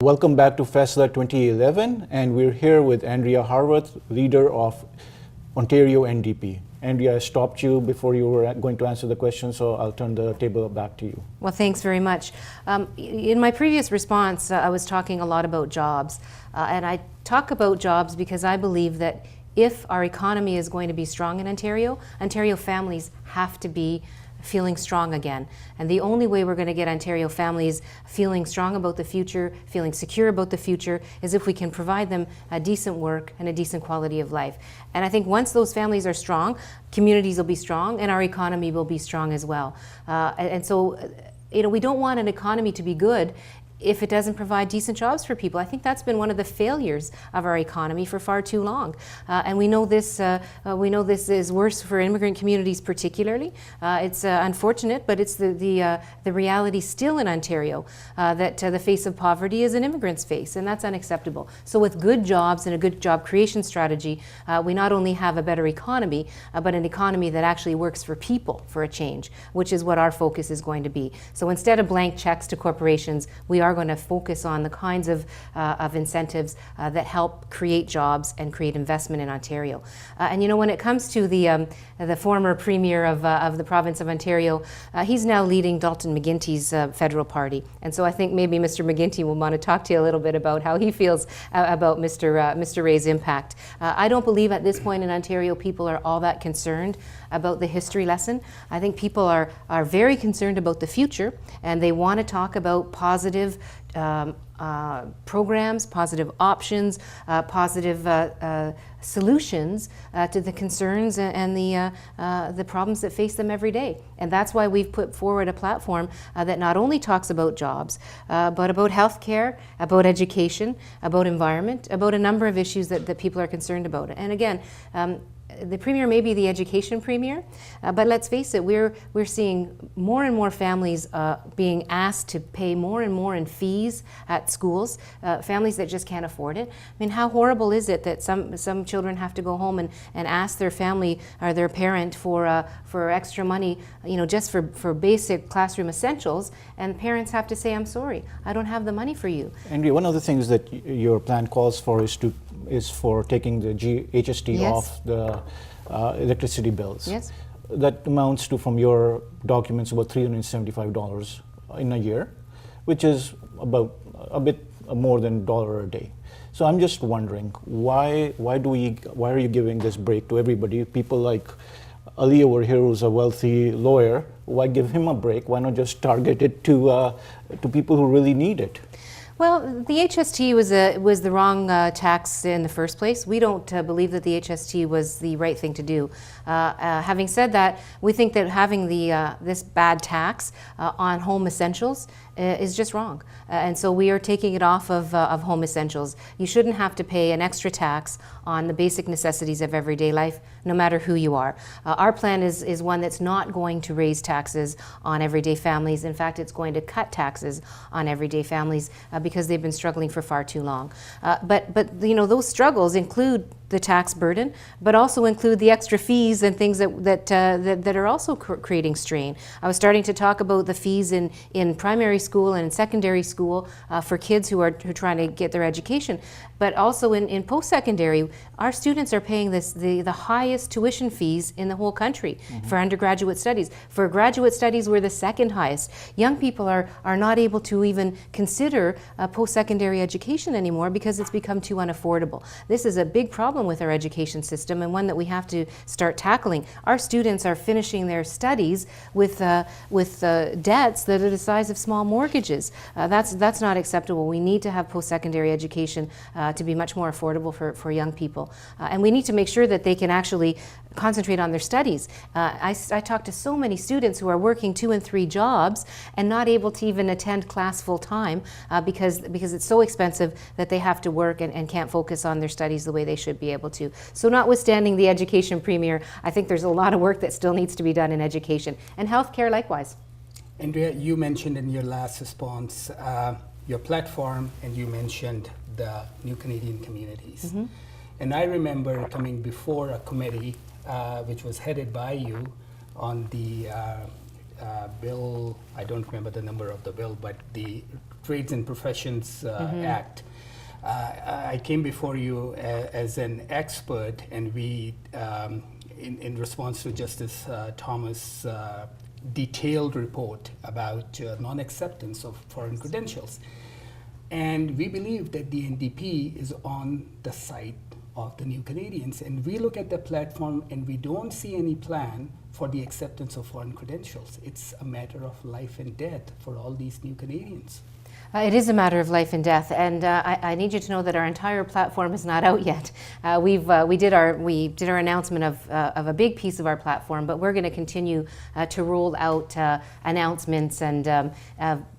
Welcome back to Faisla2011, and we're here with Andrea Harworth, leader of Ontario NDP. Andrea, I stopped you before you were going to answer the question, so I'll turn the table back to you. Well, thanks very much. In my previous response, I was talking a lot about jobs, and I talk about jobs because I believe that if our economy is going to be strong in Ontario, Ontario families have to be feeling strong again. And the only way we're going to get Ontario families feeling strong about the future, feeling secure about the future, is if we can provide them a decent work and a decent quality of life. And I think once those families are strong, communities will be strong and our economy will be strong as well. And so, we don't want an economy to be good if it doesn't provide decent jobs for people. I think that's been one of the failures of our economy for far too long. And we know this is worse for immigrant communities particularly. It's unfortunate, but it's the reality still in Ontario that the face of poverty is an immigrant's face, and that's unacceptable. So with good jobs and a good job creation strategy, we not only have a better economy, but an economy that actually works for people for a change, which is what our focus is going to be. So instead of blank checks to corporations, we are going to focus on the kinds of incentives that help create jobs and create investment in Ontario. And when it comes to the former premier of the province of Ontario, he's now leading Dalton McGuinty's federal party. And so I think maybe Mr. McGuinty will want to talk to you a little bit about how he feels about Mr. Ray's impact. I don't believe at this point in Ontario people are all that concerned about the history lesson. I think people are very concerned about the future, and they want to talk about positive programs, positive options, positive solutions to the concerns and the problems that face them every day. And that's why we've put forward a platform that not only talks about jobs, but about healthcare, about education, about environment, about a number of issues that people are concerned about. And again, the premier may be the education premier, but let's face it, we're seeing more and more families being asked to pay more and more in fees at schools, families that just can't afford it. I mean, how horrible is it that some children have to go home and ask their family or their parent for extra money, just for basic classroom essentials, and parents have to say, I'm sorry, I don't have the money for you. Andrea, one of the things that your plan calls for is for taking the HST Yes. off the electricity bills. Yes. That amounts to, from your documents, about $375 in a year, which is about a bit more than $1 a day. So I'm just wondering, why are you giving this break to everybody? People like Ali over here, who's a wealthy lawyer, why give him a break? Why not just target it to people who really need it? Well, the HST was the wrong tax in the first place. We don't believe that the HST was the right thing to do. Having said that, we think that having this bad tax on home essentials is just wrong. And so we are taking it off of home essentials. You shouldn't have to pay an extra tax on the basic necessities of everyday life, no matter who you are. Our plan is one that's not going to raise taxes on everyday families. In fact, it's going to cut taxes on everyday families because they've been struggling for far too long. But those struggles include the tax burden, but also include the extra fees and things that are also creating strain. I was starting to talk about the fees in primary school and in secondary school for kids who are trying to get their education, but also in post-secondary, our students are paying the highest tuition fees in the whole country for undergraduate studies. For graduate studies, we're the second highest. Young people are not able to even consider post-secondary education anymore because it's become too unaffordable. This is a big problem with our education system, and one that we have to start tackling. Our students are finishing their studies with debts that are the size of small mortgages. That's not acceptable. We need to have post-secondary education to be much more affordable for young people. And we need to make sure that they can actually concentrate on their studies. I talk to so many students who are working 2 and 3 jobs and not able to even attend class full time because it's so expensive that they have to work and can't focus on their studies the way they should be able to. So notwithstanding the education premier, I think there's a lot of work that still needs to be done in education, and healthcare likewise. Andrea, you mentioned in your last response your platform, and you mentioned the New Canadian Communities. And I remember coming before a committee which was headed by you on the bill, I don't remember the number of the bill, but the Trades and Professions Act. I came before you as an expert, and we, in response to Justice Thomas' detailed report about non-acceptance of foreign credentials. And we believe that the NDP is on the side of the New Canadians. And we look at the platform and we don't see any plan for the acceptance of foreign credentials. It's a matter of life and death for all these New Canadians. It is a matter of life and death, and I need you to know that our entire platform is not out yet. We did our announcement of a big piece of our platform, but we're going to continue to roll out announcements and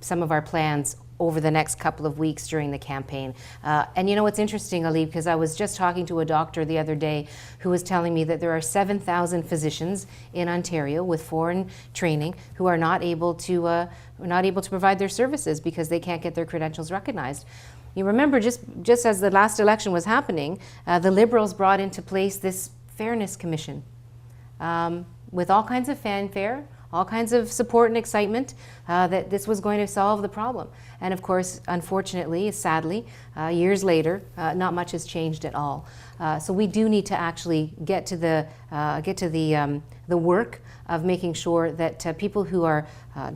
some of our plans over the next couple of weeks during the campaign. And you know what's interesting, Ali, because I was just talking to a doctor the other day who was telling me that there are 7,000 physicians in Ontario with foreign training who are not able to provide their services because they can't get their credentials recognized. You remember, just as the last election was happening, the Liberals brought into place this Fairness Commission with all kinds of fanfare, all kinds of support and excitement that this was going to solve the problem. And of course, unfortunately, sadly, years later, not much has changed at all. So we do need to actually get to the work of making sure that people who are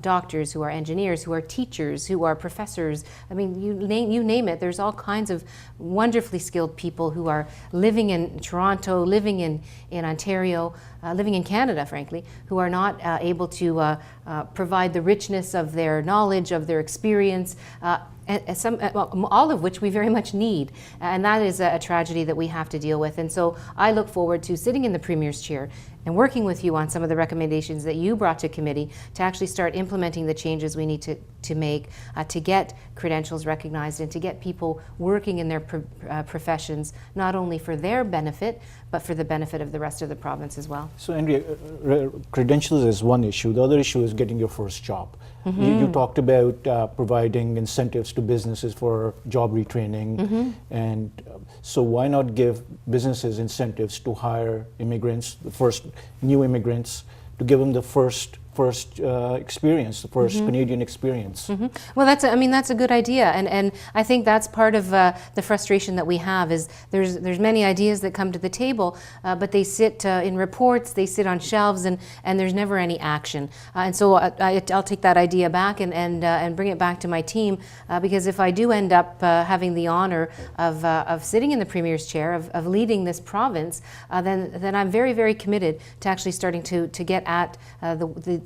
doctors, who are engineers, who are teachers, who are professors, I mean, you name it, there's all kinds of wonderfully skilled people who are living in Toronto, living in Ontario, living in Canada, frankly, who are not able to provide the richness of their knowledge, of their experience, all of which we very much need. And that is a tragedy that we have to deal with. And so I look forward to sitting in the Premier's chair and working with you on some of the recommendations that you brought to committee to actually start implementing the changes we need to make to get credentials recognized and to get people working in their professions, not only for their benefit, but for the benefit of the rest of the province as well. So Andrea, credentials is one issue. The other issue is getting your first job. You talked about providing incentives to businesses for job retraining, and so why not give businesses incentives to hire immigrants, the first new immigrants, to give them the first experience, the first Canadian experience. Well, that's a good idea, and I think that's part of the frustration that we have is there's many ideas that come to the table, but they sit in reports, they sit on shelves, and there's never any action. And so I'll take that idea back and bring it back to my team, because if I do end up having the honor of sitting in the Premier's chair, of leading this province, then I'm very, very committed to actually starting to get at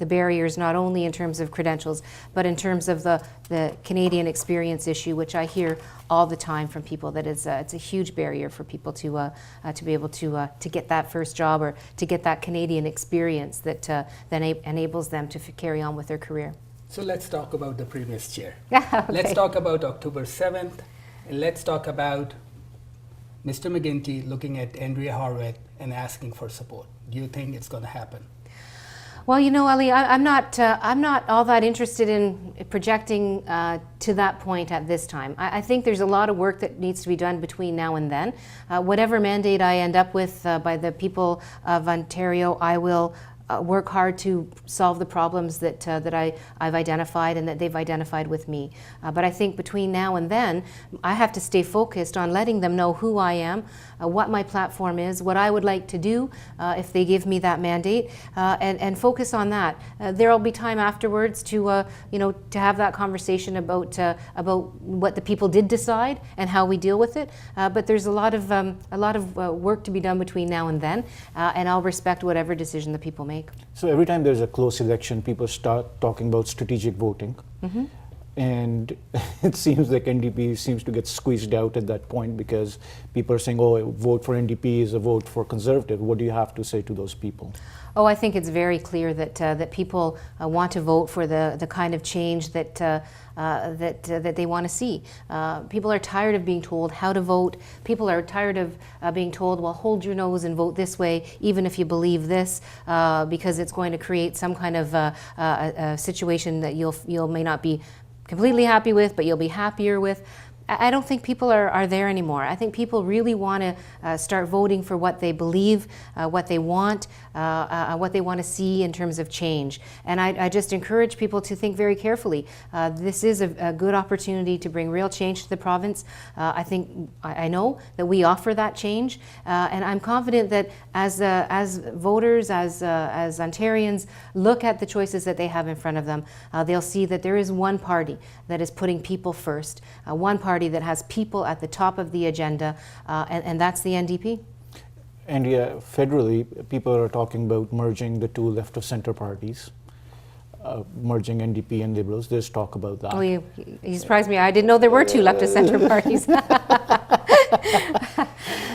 the barriers, not only in terms of credentials, but in terms of the Canadian experience issue, which I hear all the time from people that it's a huge barrier for people to be able to get that first job or to get that Canadian experience that then enables them to carry on with their career. So let's talk about the Premier's chair. Okay. Let's talk about October 7th, and let's talk about Mr. McGuinty looking at Andrea Horwath and asking for support. Do you think it's going to happen? Well, you know, Ali, I'm not all that interested in projecting to that point at this time. I think there's a lot of work that needs to be done between now and then. Whatever mandate I end up with by the people of Ontario, I will work hard to solve the problems that I've identified and that they've identified with me. But I think between now and then, I have to stay focused on letting them know who I am, what my platform is, what I would like to do if they give me that mandate, and focus on that. There will be time afterwards to to have that conversation about what the people did decide and how we deal with it. But there's a lot of work to be done between now and then, and I'll respect whatever decision the people make. So every time there's a close election, people start talking about strategic voting. And it seems like NDP seems to get squeezed out at that point because people are saying, oh, a vote for NDP is a vote for Conservative. What do you have to say to those people? Oh, I think it's very clear that people want to vote for the kind of change that they want to see. People are tired of being told how to vote. People are tired of being told, well, hold your nose and vote this way, even if you believe this, because it's going to create some kind of a situation that you'll may not be completely happy with, but you'll be happier with. I don't think people are there anymore. I think people really want to start voting for what they believe, what they want to see in terms of change. And I just encourage people to think very carefully. This is a good opportunity to bring real change to the province. I know that we offer that change, and I'm confident that as voters, as Ontarians look at the choices that they have in front of them, they'll see that there is one party that is putting people first, one party that has people at the top of the agenda, and that's the NDP. And yeah, federally, people are talking about merging the two left of center parties, merging NDP and Liberals. There's talk about that. Oh, you surprised me. I didn't know there were two left of center parties.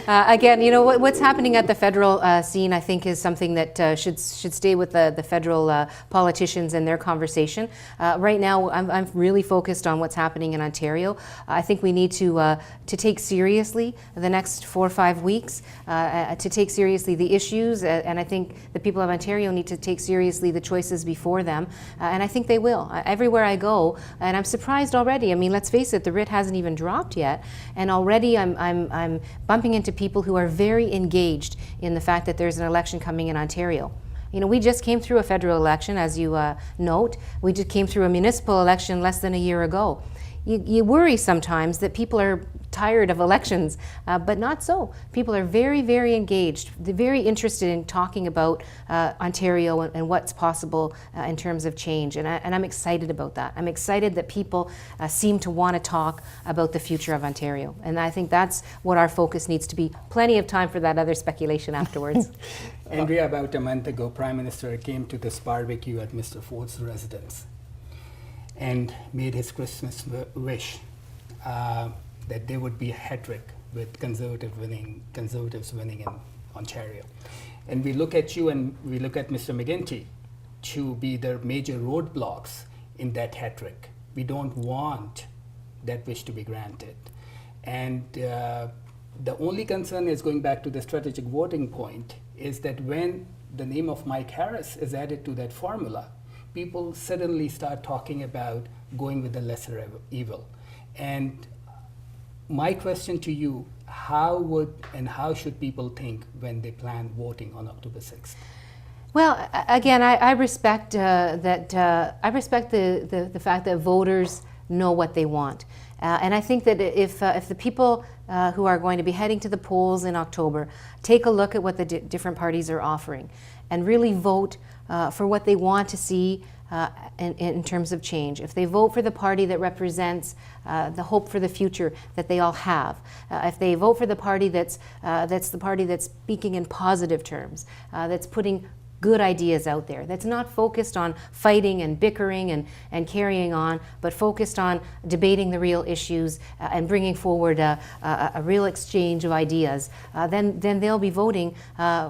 Again, you know, what's happening at the federal scene, I think, is something that should stay with the federal politicians and their conversation. Right now, I'm really focused on what's happening in Ontario. I think we need to take seriously the next 4 or 5 weeks, to take seriously the issues, and I think the people of Ontario need to take seriously the choices before them, and I think they will. Everywhere I go, and I'm surprised already. I mean, let's face it, the writ hasn't even dropped yet, and already I'm bumping into people who are very engaged in the fact that there's an election coming in Ontario. You know, we just came through a federal election, as you note. We just came through a municipal election less than a year ago. You worry sometimes that people are tired of elections, but not so. People are very, very engaged. They're very interested in talking about Ontario and what's possible in terms of change, and I'm excited about that. I'm excited that people seem to want to talk about the future of Ontario, and I think that's what our focus needs to be. Plenty of time for that other speculation afterwards. Andrea, about a month ago, Prime Minister came to this barbecue at Mr. Ford's residence and made his Christmas wish that there would be a hat-trick with Conservatives winning in Ontario. And we look at you and we look at Mr. McGuinty to be the major roadblocks in that hat-trick. We don't want that wish to be granted. And the only concern is, going back to the strategic voting point, is that when the name of Mike Harris is added to that formula, people suddenly start talking about going with the lesser evil. And my question to you, how should people think when they plan voting on October 6th? Well, again, I respect that. I respect the fact that voters know what they want, and I think that if the people who are going to be heading to the polls in October take a look at what the different parties are offering, and really vote for what they want to see in terms of change. If they vote for the party that represents the hope for the future that they all have, if they vote for the party that's the party that's speaking in positive terms, that's putting good ideas out there, that's not focused on fighting and bickering and carrying on, but focused on debating the real issues and bringing forward a real exchange of ideas, then they'll be voting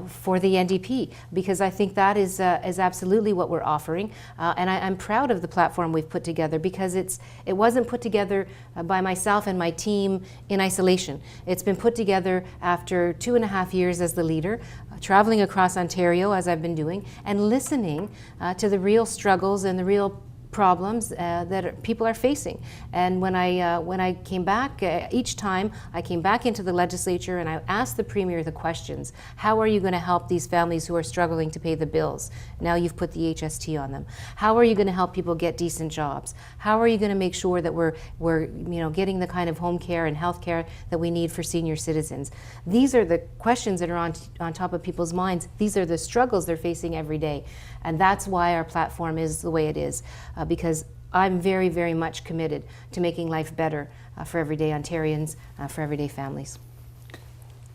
for the NDP, because I think that is absolutely what we're offering. And I'm proud of the platform we've put together, because it wasn't put together by myself and my team in isolation. It's been put together after 2.5 years as the leader, traveling across Ontario as I've been doing, and listening to the real struggles and the real problems that people are facing. And when I came back, each time I came back into the legislature and I asked the Premier the questions: how are you going to help these families who are struggling to pay the bills? Now you've put the HST on them. How are you going to help people get decent jobs? How are you going to make sure that we're getting the kind of home care and health care that we need for senior citizens? These are the questions that are on top of people's minds. These are the struggles they're facing every day. And that's why our platform is the way it is, because I'm very, very much committed to making life better for everyday Ontarians, for everyday families.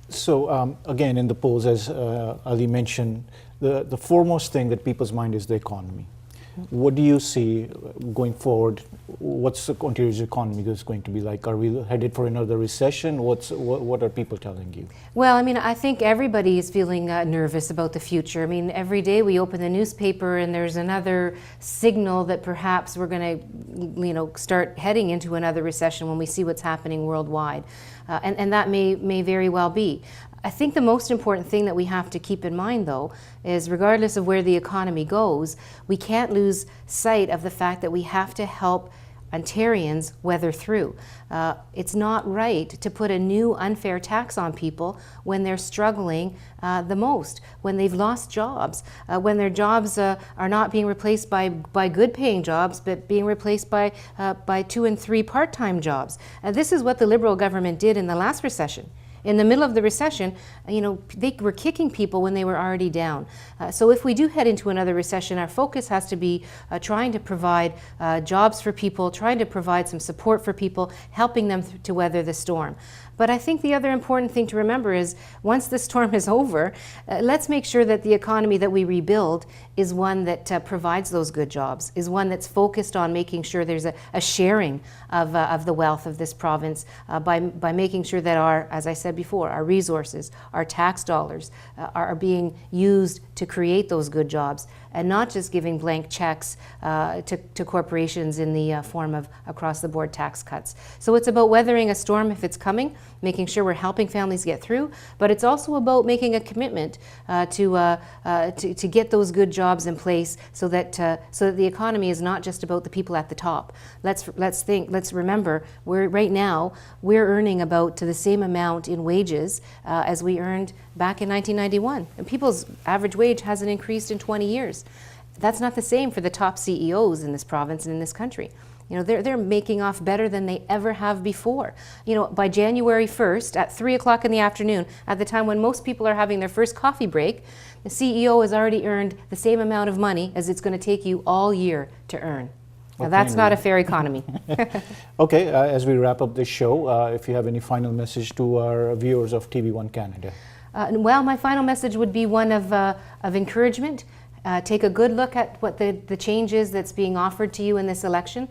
So again, in the polls, as Ali mentioned, the foremost thing that people's mind is the economy. What do you see going forward? What's Ontario's economy going to be like? Are we headed for another recession? What are people telling you? Well, I mean, I think everybody is feeling nervous about the future. I mean, every day we open the newspaper and there's another signal that perhaps we're going to, start heading into another recession when we see what's happening worldwide, and that may very well be. I think the most important thing that we have to keep in mind, though, is regardless of where the economy goes, we can't lose sight of the fact that we have to help Ontarians weather through. It's not right to put a new unfair tax on people when they're struggling the most, when they've lost jobs, when their jobs are not being replaced by good paying jobs, but being replaced by 2 and 3 part-time jobs. This is what the Liberal government did in the last recession. In the middle of the recession, they were kicking people when they were already down. So if we do head into another recession, our focus has to be trying to provide jobs for people, trying to provide some support for people, helping them to weather the storm. But I think the other important thing to remember is once the storm is over, let's make sure that the economy that we rebuild is one that provides those good jobs, is one that's focused on making sure there's a sharing of the wealth of this province by making sure that as I said before, our resources, our tax dollars are being used to create those good jobs, and not just giving blank checks to corporations in the form of across-the-board tax cuts. So it's about weathering a storm if it's coming, making sure we're helping families get through, but it's also about making a commitment to get those good jobs in place so that the economy is not just about the people at the top. Let's remember, right now we're earning about the same amount in wages as we earned back in 1991. And people's average wage hasn't increased in 20 years. That's not the same for the top CEOs in this province and in this country. They're making off better than they ever have before. By January 1st at 3 o'clock in the afternoon, at the time when most people are having their first coffee break, the CEO has already earned the same amount of money as it's going to take you all year to earn. Now, that's not a fair economy. Okay, as we wrap up this show, if you have any final message to our viewers of TV1 Canada. Well, my final message would be one of encouragement. Take a good look at what the change is that's being offered to you in this election.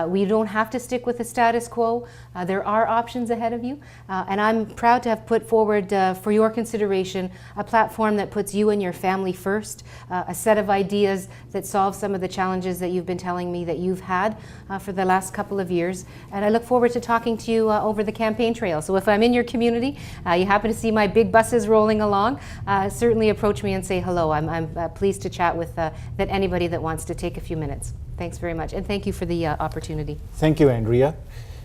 We don't have to stick with the status quo. There are options ahead of you. And I'm proud to have put forward for your consideration a platform that puts you and your family first, a set of ideas that solve some of the challenges that you've been telling me that you've had for the last couple of years. And I look forward to talking to you over the campaign trail. So if I'm in your community, you happen to see my big buses rolling along, certainly approach me and say hello. I'm pleased to chat with anybody that wants to take a few minutes. Thanks very much, and thank you for the opportunity. Thank you, Andrea.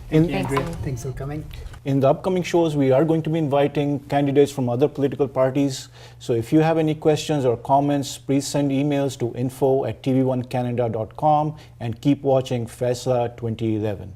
Thank you, Andrea. Thanks for coming. In the upcoming shows, we are going to be inviting candidates from other political parties. So if you have any questions or comments, please send emails to info@tv1canada.com and keep watching Faisla 2011.